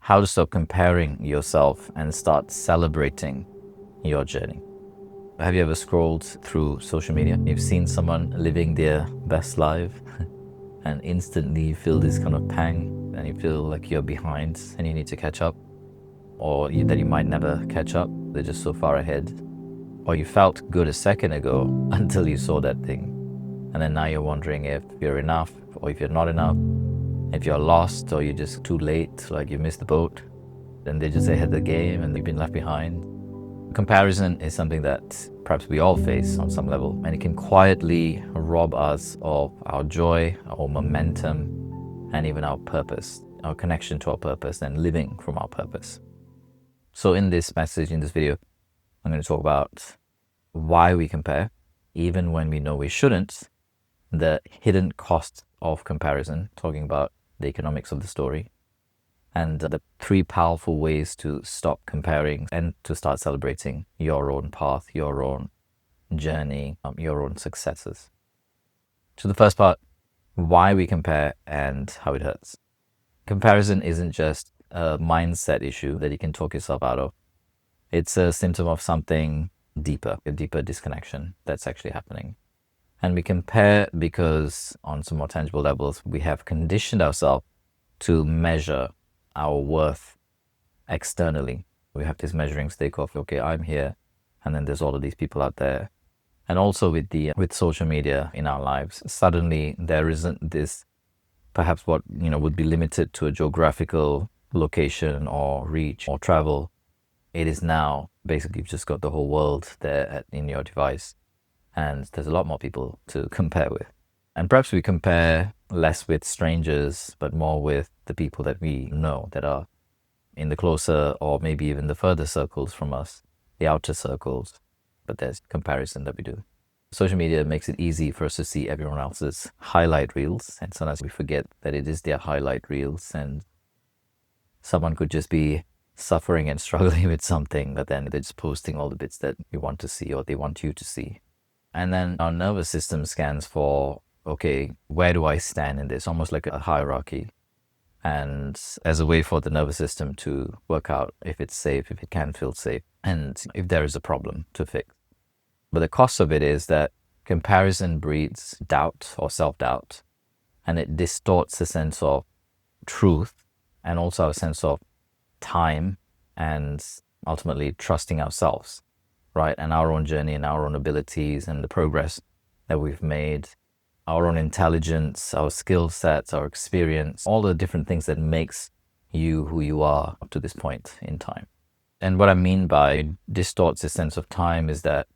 how to stop comparing yourself and start celebrating your journey. Have you ever scrolled through social media? You've seen someone living their best life and instantly you feel this kind of pang and you feel like you're behind and you need to catch up, or that you might never catch up, they're just so far ahead. Or you felt good a second ago until you saw that thing. And then now you're wondering if you're enough or if you're not enough, if you're lost or you're just too late, like you missed the boat, then they're just ahead of the game and you've been left behind. Comparison is something that perhaps we all face on some level, and it can quietly rob us of our joy, our momentum, and even our purpose, our connection to our purpose and living from our purpose. So in this message, in this video, I'm going to talk about why we compare, even when we know we shouldn't, the hidden cost of comparison, talking about the economics of the story, and the 3 powerful ways to stop comparing and to start celebrating your own path, your own journey, your own successes. So the first part, why we compare and how it hurts. Comparison isn't just a mindset issue that you can talk yourself out of. It's a symptom of something deeper, a deeper disconnection that's actually happening. And we compare because on some more tangible levels, we have conditioned ourselves to measure our worth externally. We have this measuring stick of, okay, I'm here, and then there's all of these people out there. And also with social media in our lives, suddenly there isn't this, perhaps what would be limited to a geographical location or reach or travel. It is now basically you've just got the whole world there in your device, and there's a lot more people to compare with. And perhaps we compare less with strangers, but more with the people that we know that are in the closer or maybe even the further circles from us, the outer circles. But there's comparison that we do. Social media makes it easy for us to see everyone else's highlight reels, and sometimes we forget that it is their highlight reels, and someone could just be suffering and struggling with something, but then they're just posting all the bits that we want to see or they want you to see. And then our nervous system scans for, okay, where do I stand in this? Almost like a hierarchy. And as a way for the nervous system to work out if it's safe, if it can feel safe, and if there is a problem to fix. But the cost of it is that comparison breeds doubt or self-doubt, and it distorts the sense of truth and also a sense of time and ultimately trusting ourselves, right? And our own journey and our own abilities and the progress that we've made, our own intelligence, our skill sets, our experience, all the different things that makes you who you are up to this point in time. And what I mean by distorts the sense of time is that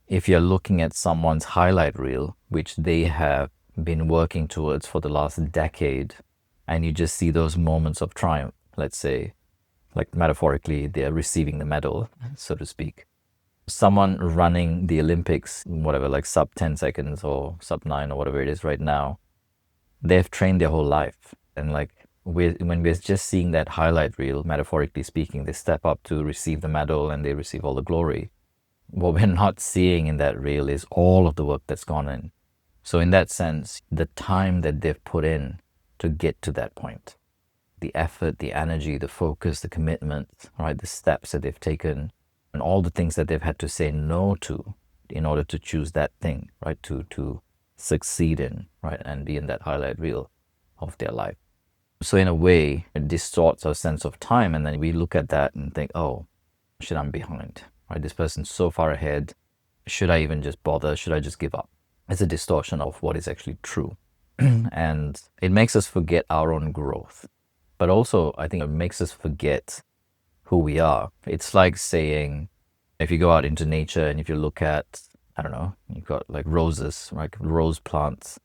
if you're looking at someone's highlight reel, which they have been working towards for the last decade, and you just see those moments of triumph, let's say, like metaphorically, they're receiving the medal, so to speak. Someone running the Olympics, whatever, like sub 10 seconds or sub 9 or whatever it is right now, they've trained their whole life. And like when we're just seeing that highlight reel, metaphorically speaking, they step up to receive the medal and they receive all the glory. What we're not seeing in that reel is all of the work that's gone in. So in that sense, the time that they've put in to get to that point, the effort, the energy, the focus, the commitment, right, the steps that they've taken, and all the things that they've had to say no to in order to choose that thing, right, to succeed in, right, and be in that highlight reel of their life. So in a way, it distorts our sense of time, and then we look at that and think, oh, shit, I'm behind, right? This person's so far ahead. Should I even just bother? Should I just give up? It's a distortion of what is actually true. And it makes us forget our own growth. But also, I think it makes us forget who we are. It's like saying, if you go out into nature and if you look at, I don't know, you've got like roses, like rose plants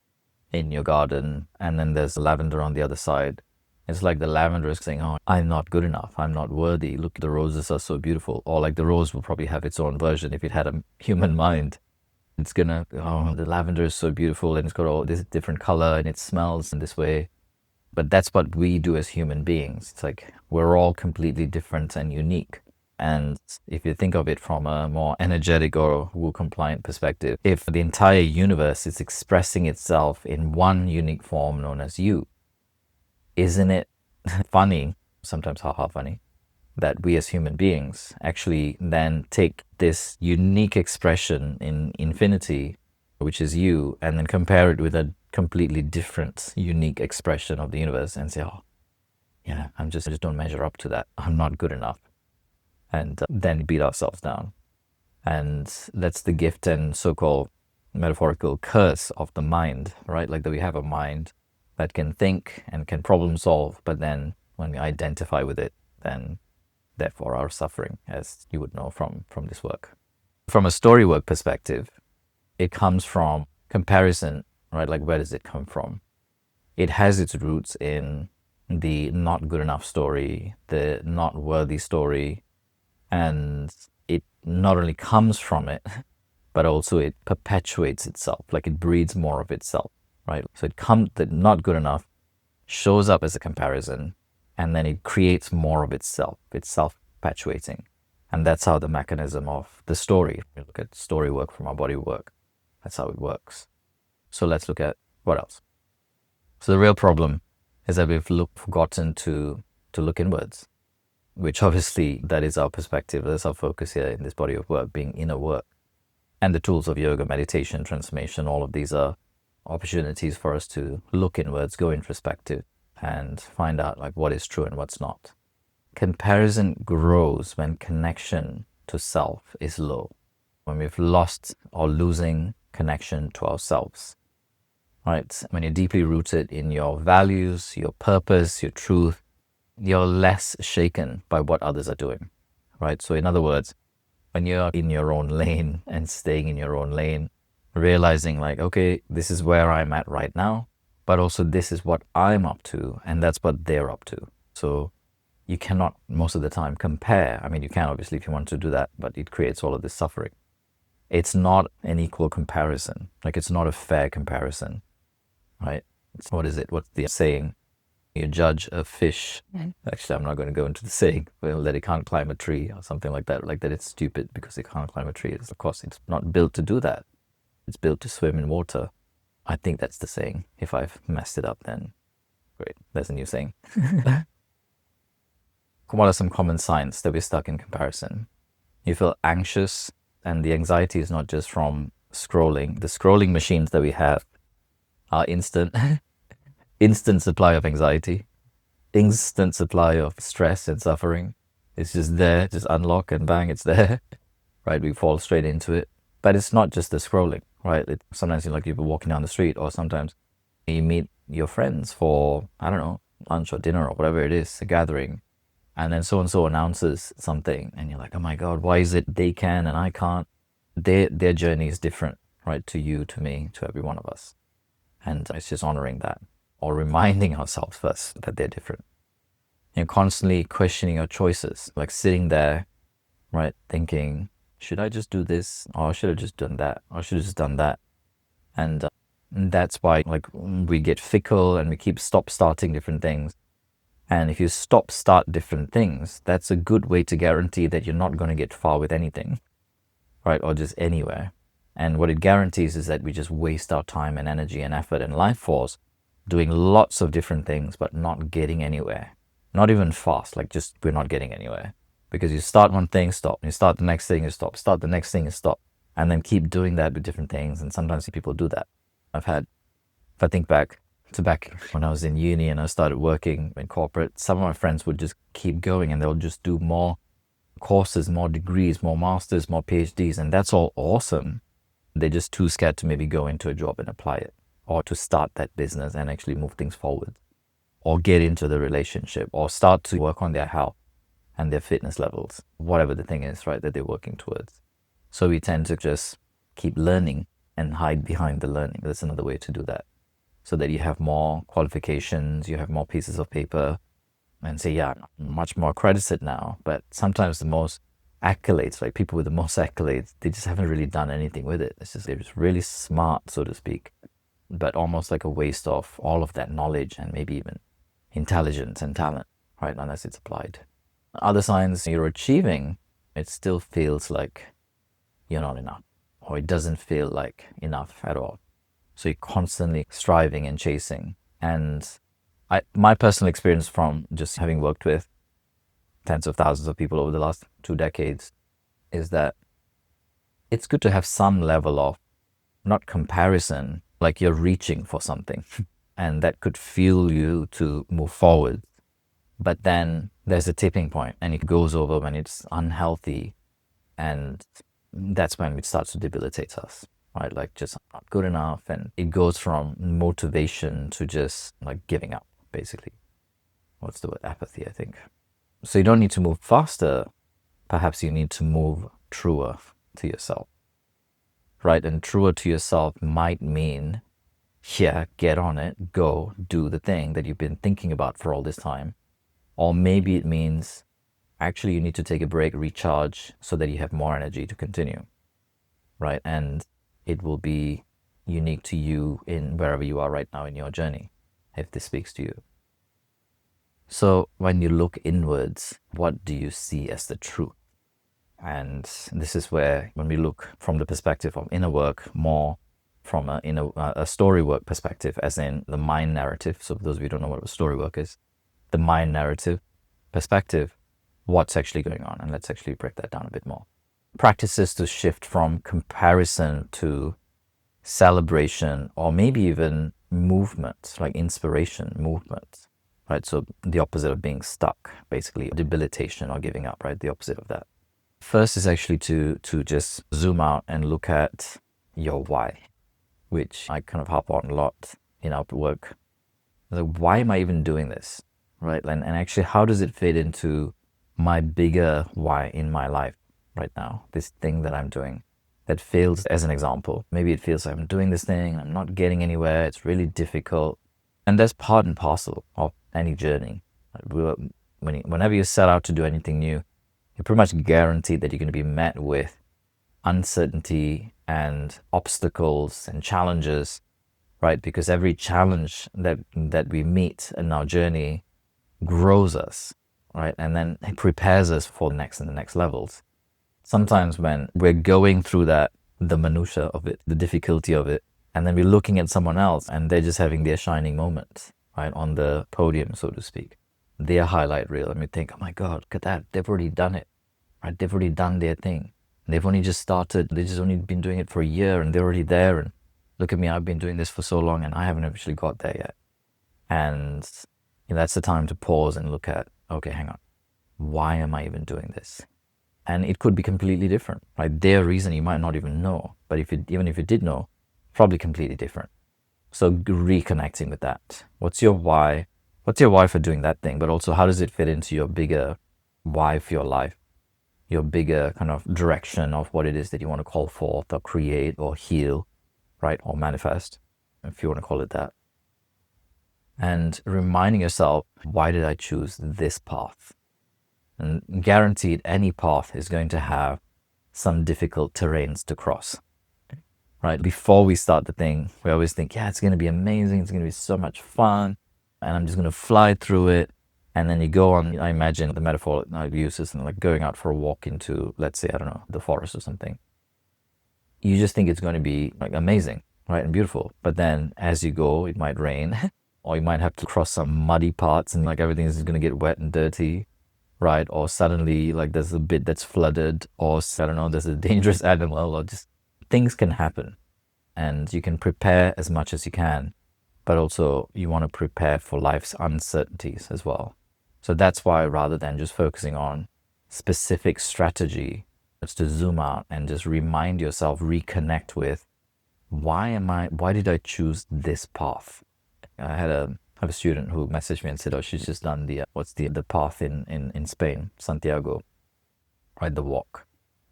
in your garden, and then there's lavender on the other side. It's like the lavender is saying, oh, I'm not good enough. I'm not worthy. Look, the roses are so beautiful. Or like the rose will probably have its own version if it had a human mind. It's gonna, oh, the lavender is so beautiful and it's got all this different color and it smells in this way. But that's what we do as human beings. It's like we're all completely different and unique. And if you think of it from a more energetic or Wu-compliant perspective, if the entire universe is expressing itself in one unique form known as you, isn't it funny sometimes ha funny, that we as human beings actually then take this unique expression in infinity, which is you, and then compare it with a completely different, unique expression of the universe and say, oh, yeah, I just don't measure up to that. I'm not good enough. And then beat ourselves down. And that's the gift and so-called metaphorical curse of the mind, right? Like that we have a mind that can think and can problem solve, but then when we identify with it, then therefore our suffering, as you would know from this work. From a story work perspective, it comes from comparison, right? Like where does it come from? It has its roots in the not good enough story, the not worthy story, and it not only comes from it, but also it perpetuates itself, like it breeds more of itself, right? So it comes, the not good enough shows up as a comparison, and then it creates more of itself. It's self-perpetuating. And that's how the mechanism of the story, we look at story work from our body work, that's how it works. So let's look at what else. So the real problem is that we've forgotten to look inwards, which obviously that is our perspective, that's our focus here in this body of work, being inner work. And the tools of yoga, meditation, transformation, all of these are opportunities for us to look inwards, go introspective, and find out like what is true and what's not. Comparison grows when connection to self is low, when we've lost or losing connection to ourselves, right? When you're deeply rooted in your values, your purpose, your truth, you're less shaken by what others are doing, right? So in other words, when you're in your own lane and staying in your own lane, realizing like, okay, this is where I'm at right now, but also this is what I'm up to, and that's what they're up to. So you cannot most of the time compare. I mean, you can obviously if you want to do that, but it creates all of this suffering. It's not an equal comparison. Like it's not a fair comparison, right? What is it? What's the saying? You judge a fish. Actually, I'm not going to go into the saying, well, that it can't climb a tree or something like that it's stupid because it can't climb a tree. Of course, it's not built to do that. It's built to swim in water. I think that's the saying. If I've messed it up, then great. There's a new saying. What are some common signs that we're stuck in comparison? You feel anxious, and the anxiety is not just from scrolling. The scrolling machines that we have are instant supply of anxiety, instant supply of stress and suffering. It's just there, just unlock and bang, it's there, right? We fall straight into it. But it's not just the scrolling, right? Sometimes you're like you're walking down the street, or sometimes you meet your friends for, I don't know, lunch or dinner or whatever it is, a gathering. And then so-and-so announces something and you're like, oh my God, why is it they can and I can't? Their journey is different, right? To you, to me, to every one of us. And it's just honoring that, or reminding ourselves first that they're different. You're constantly questioning your choices, like sitting there, right? Thinking, should I just do this? Or should I just done that? Or should I just done that? And that's why like we get fickle and we keep starting different things. And if you start different things, that's a good way to guarantee that you're not going to get far with anything, right? Or just anywhere. And what it guarantees is that we just waste our time and energy and effort and life force doing lots of different things, but not getting anywhere. Not even fast, like just we're not getting anywhere. Because you start one thing, stop. You start the next thing, you stop. Start the next thing, you stop. And then keep doing that with different things. And sometimes people do that. If I think back when I was in uni and I started working in corporate, some of my friends would just keep going and they'll just do more courses, more degrees, more masters, more PhDs. And that's all awesome. They're just too scared to maybe go into a job and apply it, or to start that business and actually move things forward, or get into the relationship, or start to work on their health and their fitness levels, whatever the thing is, right, that they're working towards. So we tend to just keep learning and hide behind the learning. That's another way to do that. So that you have more qualifications, you have more pieces of paper, and say, yeah, I'm much more accredited now. But sometimes the most accolades, like people with the most accolades, they just haven't really done anything with it. It's just, they're just really smart, so to speak, but almost like a waste of all of that knowledge and maybe even intelligence and talent, right? Unless it's applied. Other signs you're achieving, it still feels like you're not enough, or it doesn't feel like enough at all. So you're constantly striving and chasing. And my personal experience from just having worked with tens of thousands of people over the last 2 decades, is that it's good to have some level of, not comparison, like you're reaching for something and that could fuel you to move forward. But then there's a tipping point and it goes over when it's unhealthy, and that's when it starts to debilitate us, right? Like just not good enough, and it goes from motivation to just like giving up, basically. What's the word? Apathy, I think. So you don't need to move faster. Perhaps you need to move truer to yourself, right? And truer to yourself might mean, yeah, get on it, go do the thing that you've been thinking about for all this time. Or maybe it means actually you need to take a break, recharge, so that you have more energy to continue, right? And it will be unique to you in wherever you are right now in your journey, if this speaks to you. So when you look inwards, what do you see as the truth? And this is where, when we look from the perspective of inner work, more from a story work perspective, as in the mind narrative. So for those of you who don't know what a story work is, the mind narrative perspective, what's actually going on? And let's actually break that down a bit more. Practices to shift from comparison to celebration, or maybe even movement, like inspiration, movement, right? So the opposite of being stuck, basically debilitation or giving up, right? The opposite of that. First is actually to just zoom out and look at your why, which I kind of harp on a lot in our work. Like, why am I even doing this, right? And actually, how does it fit into my bigger why in my life right now? This thing that I'm doing that fails, as an example. Maybe it feels like I'm doing this thing, I'm not getting anywhere, it's really difficult. And that's part and parcel of any journey. Whenever you set out to do anything new, you're pretty much guaranteed that you're going to be met with uncertainty and obstacles and challenges, right? Because every challenge that we meet in our journey grows us, right? And then it prepares us for the next and the next levels. Sometimes when we're going through that, the minutia of it, the difficulty of it, and then we're looking at someone else and they're just having their shining moment, right, on the podium, so to speak, their highlight reel, and we think, oh my God, look at that, they've already done it, right? They've already done their thing. They've only just started. They've just only been doing it for a year and they're already there. And look at me, I've been doing this for so long and I haven't actually got there yet. And that's the time to pause and look at, okay, hang on, why am I even doing this? And it could be completely different, right? Their reason you might not even know, but even if you did know, probably completely different. So reconnecting with that. What's your why? What's your why for doing that thing? But also, how does it fit into your bigger why for your life? Your bigger kind of direction of what it is that you want to call forth or create or heal, right? Or manifest, if you want to call it that. And reminding yourself, why did I choose this path? And guaranteed any path is going to have some difficult terrains to cross, right? Before we start the thing, we always think, yeah, it's going to be amazing. It's going to be so much fun. And I'm just going to fly through it. And then you go on, I imagine the metaphor I use is like going out for a walk into, let's say, I don't know, the forest or something. You just think it's going to be like amazing, right? And beautiful. But then as you go, it might rain or you might have to cross some muddy parts and like everything is going to get wet and dirty, right? Or suddenly like there's a bit that's flooded, or I don't know, there's a dangerous animal, or just things can happen. And you can prepare as much as you can, but also you want to prepare for life's uncertainties as well. So that's why, rather than just focusing on specific strategy, it's to zoom out and just remind yourself, reconnect with, why did I choose this path? I have a student who messaged me and said, oh, she's just done the path in Spain, Santiago, right? The walk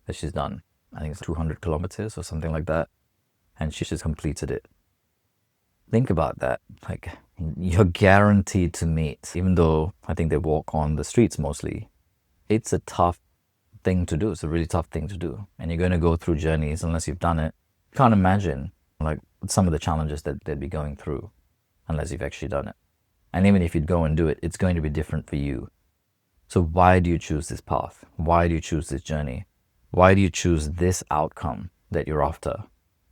that she's done. I think it's 200 kilometers or something like that. And she just completed it. Think about that. Like, you're guaranteed to meet, even though I think they walk on the streets mostly. It's a tough thing to do. It's a really tough thing to do. And you're going to go through journeys unless you've done it. You can't imagine like some of the challenges that they'd be going through unless you've actually done it. And even if you'd go and do it, it's going to be different for you. So why do you choose this path? Why do you choose this journey? Why do you choose this outcome that you're after?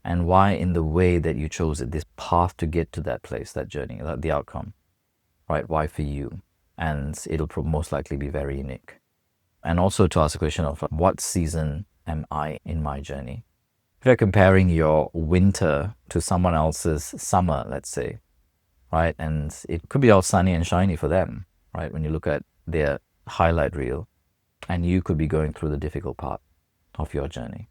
And why in the way that you chose it, this path to get to that place, that journey, the outcome, right? Why for you? And it'll most likely be very unique. And also to ask the question of what season am I in my journey? If you're comparing your winter to someone else's summer, let's say, right? And it could be all sunny and shiny for them, right? When you look at their highlight reel, and you could be going through the difficult part of your journey.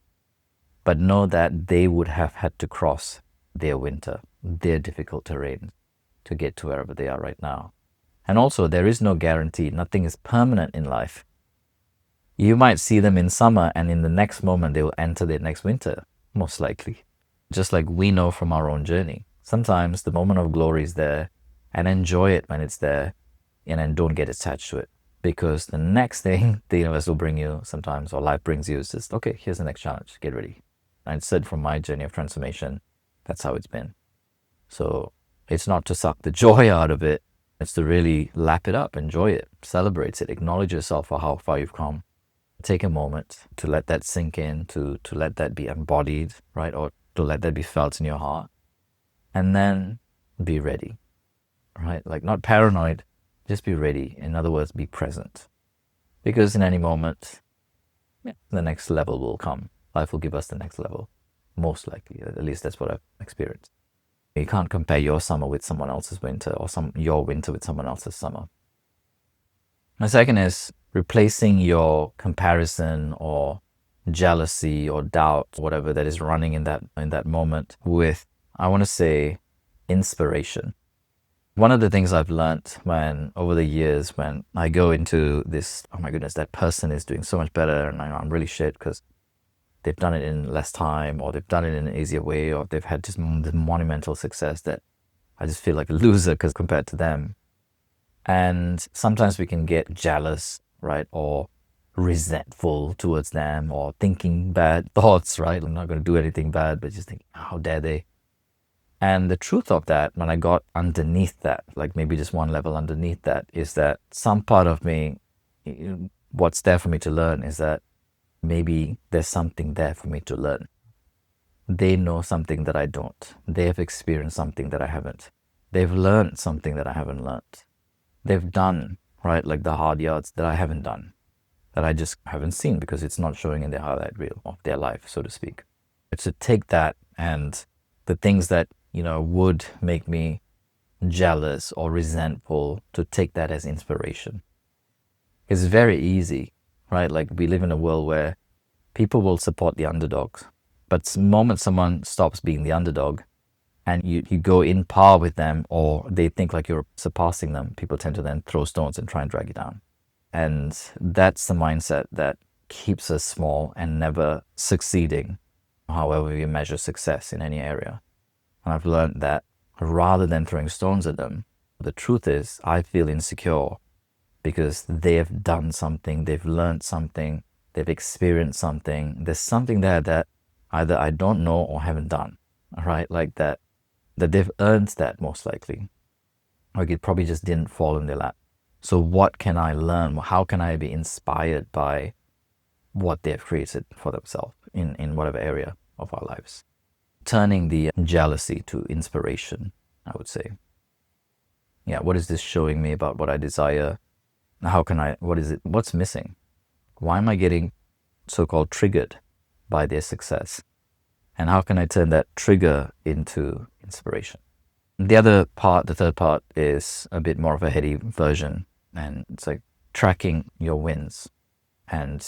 But know that they would have had to cross their winter, their difficult terrain to get to wherever they are right now. And also, there is no guarantee. Nothing is permanent in life. You might see them in summer, and in the next moment, they will enter their next winter, most likely. Just like we know from our own journey. Sometimes the moment of glory is there, and enjoy it when it's there, and then don't get attached to it. Because the next thing the universe will bring you sometimes, or life brings you, is just, okay, here's the next challenge, get ready. And it's said from my journey of transformation, that's how it's been. So it's not to suck the joy out of it, it's to really lap it up, enjoy it, celebrate it, acknowledge yourself for how far you've come. Take a moment to let that sink in, to let that be embodied, right? Or to let that be felt in your heart. And then be ready, right? Like not paranoid, just be ready. In other words, be present. Because in any moment, the next level will come. Life will give us the next level, most likely. At least that's what I've experienced. You can't compare your summer with someone else's winter, or your winter with someone else's summer. The second is replacing your comparison or jealousy or doubt, whatever that is running in that moment, with, I want to say, inspiration. One of the things I've learned over the years, when I go into this, oh my goodness, that person is doing so much better, and I'm really shit because they've done it in less time, or they've done it in an easier way, or they've had just this monumental success that I just feel like a loser because compared to them. And sometimes we can get jealous, right? Or resentful towards them, or thinking bad thoughts, right? I'm not going to do anything bad, but just think, how dare they? And the truth of that, when I got underneath that, like maybe just one level underneath that, is that some part of me, what's there for me to learn is that maybe there's something there for me to learn. They know something that I don't. They have experienced something that I haven't. They've learned something that I haven't learned. They've done, right, like the hard yards that I haven't done, that I just haven't seen because it's not showing in the highlight reel of their life, so to speak. It's to take that and the things that, would make me jealous or resentful, to take that as inspiration. It's very easy, right? Like we live in a world where people will support the underdogs, but the moment someone stops being the underdog and you go in par with them, or they think like you're surpassing them, people tend to then throw stones and try and drag you down. And that's the mindset that keeps us small and never succeeding, however we measure success in any area. And I've learned that rather than throwing stones at them, the truth is I feel insecure because they have done something, they've learned something, they've experienced something. There's something there that either I don't know or haven't done, right? Like that they've earned that most likely. Like it probably just didn't fall in their lap. So what can I learn? How can I be inspired by what they've created for themselves in whatever area of our lives? Turning the jealousy to inspiration, I would say. Yeah, what is this showing me about what I desire? What is it? What's missing? Why am I getting so-called triggered by their success? And how can I turn that trigger into inspiration? The third part is a bit more of a heady version, and it's like tracking your wins. And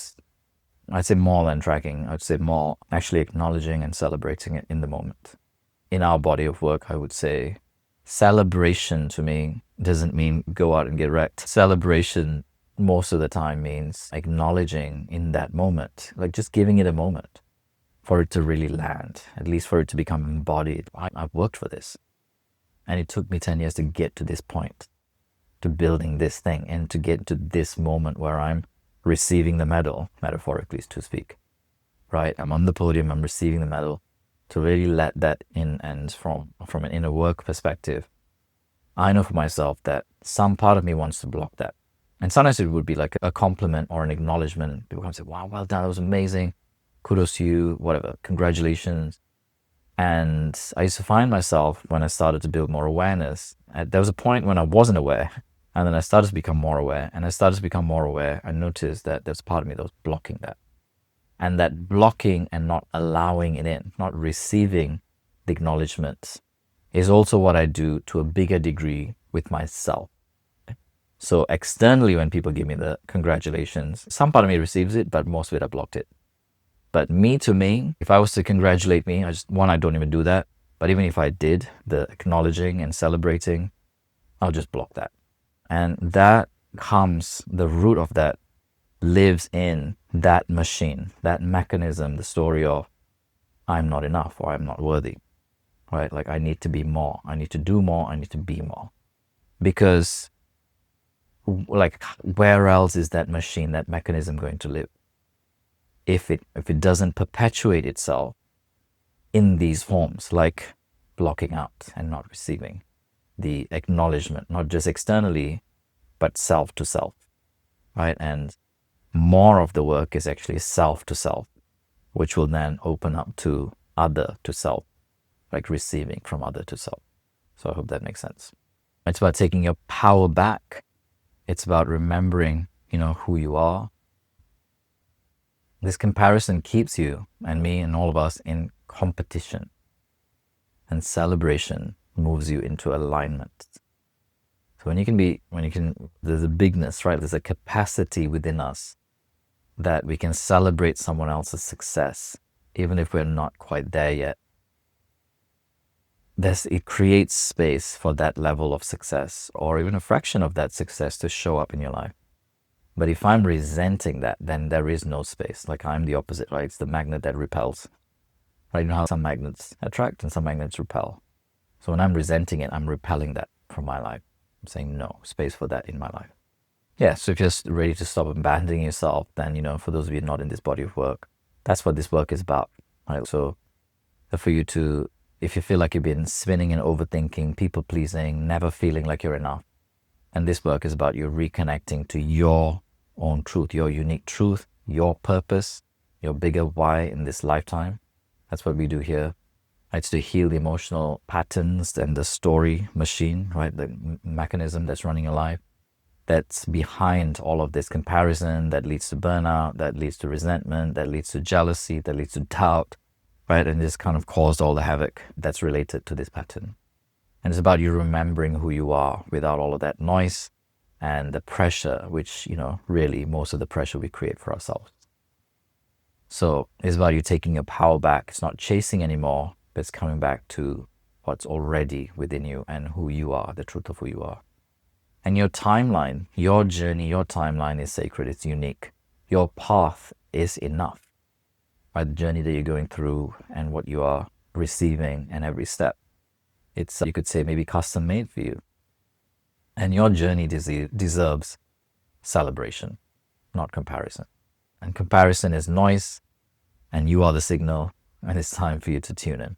I'd say more than tracking, I'd say more actually acknowledging and celebrating it in the moment. In our body of work, I would say celebration to me doesn't mean go out and get wrecked. Celebration most of the time means acknowledging in that moment, like just giving it a moment for it to really land, at least for it to become embodied. I've worked for this. And it took me 10 years to get to this point, to building this thing, and to get to this moment where I'm receiving the medal, metaphorically to speak, right? I'm on the podium, I'm receiving the medal, to really let that in. And from an inner work perspective, I know for myself that some part of me wants to block that. And sometimes it would be like a compliment or an acknowledgement. People come and say, wow, well done, that was amazing. Kudos to you, whatever, congratulations. And I used to find myself, when I started to build more awareness, there was a point when I wasn't aware. And then I started to become more aware. And I started to become more aware. I noticed that there's part of me that was blocking that. And that blocking and not allowing it in, not receiving the acknowledgement, is also what I do to a bigger degree with myself. So externally, when people give me the congratulations, some part of me receives it, but most of it I blocked it. But me to me, if I was to congratulate me, I don't even do that. But even if I did, the acknowledging and celebrating, I'll just block that. And that comes, the root of that lives in that machine, that mechanism, the story of I'm not enough or I'm not worthy, right? Like I need to be more, I need to do more, I need to be more. Because like where else is that machine, that mechanism going to live? If it doesn't perpetuate itself in these forms, like blocking out and not receiving the acknowledgement, not just externally, but self to self, right? And more of the work is actually self to self, which will then open up to other to self, like receiving from other to self. So I hope that makes sense. It's about taking your power back. It's about remembering, who you are. This comparison keeps you and me and all of us in competition. And celebration moves you into alignment. So there's a bigness, right? There's a capacity within us that we can celebrate someone else's success, even if we're not quite there yet. It creates space for that level of success, or even a fraction of that success, to show up in your life. But if I'm resenting that, then there is no space. Like I'm the opposite, right? It's the magnet that repels. Right? You know how some magnets attract and some magnets repel. So when I'm resenting it, I'm repelling that from my life. I'm saying no, space for that in my life. Yeah, so if you're ready to stop abandoning yourself, then, for those of you not in this body of work, that's what this work is about. Right? So for you to, if you feel like you've been spinning and overthinking, people pleasing, never feeling like you're enough, and this work is about you reconnecting to your own truth, your unique truth, your purpose, your bigger why in this lifetime. That's what we do here. It's to heal the emotional patterns and the story machine, right? The mechanism that's running your life, that's behind all of this comparison, that leads to burnout, that leads to resentment, that leads to jealousy, that leads to doubt, right? And this kind of caused all the havoc that's related to this pattern. And it's about you remembering who you are without all of that noise and the pressure, which, really most of the pressure we create for ourselves. So it's about you taking your power back. It's not chasing anymore, but it's coming back to what's already within you and who you are, the truth of who you are. And your timeline, your journey, your timeline is sacred. It's unique. Your path is enough. Right? The journey that you're going through and what you are receiving and every step. It's, you could say, maybe custom made for you. And your journey deserves celebration, not comparison. And comparison is noise, and you are the signal, and it's time for you to tune in.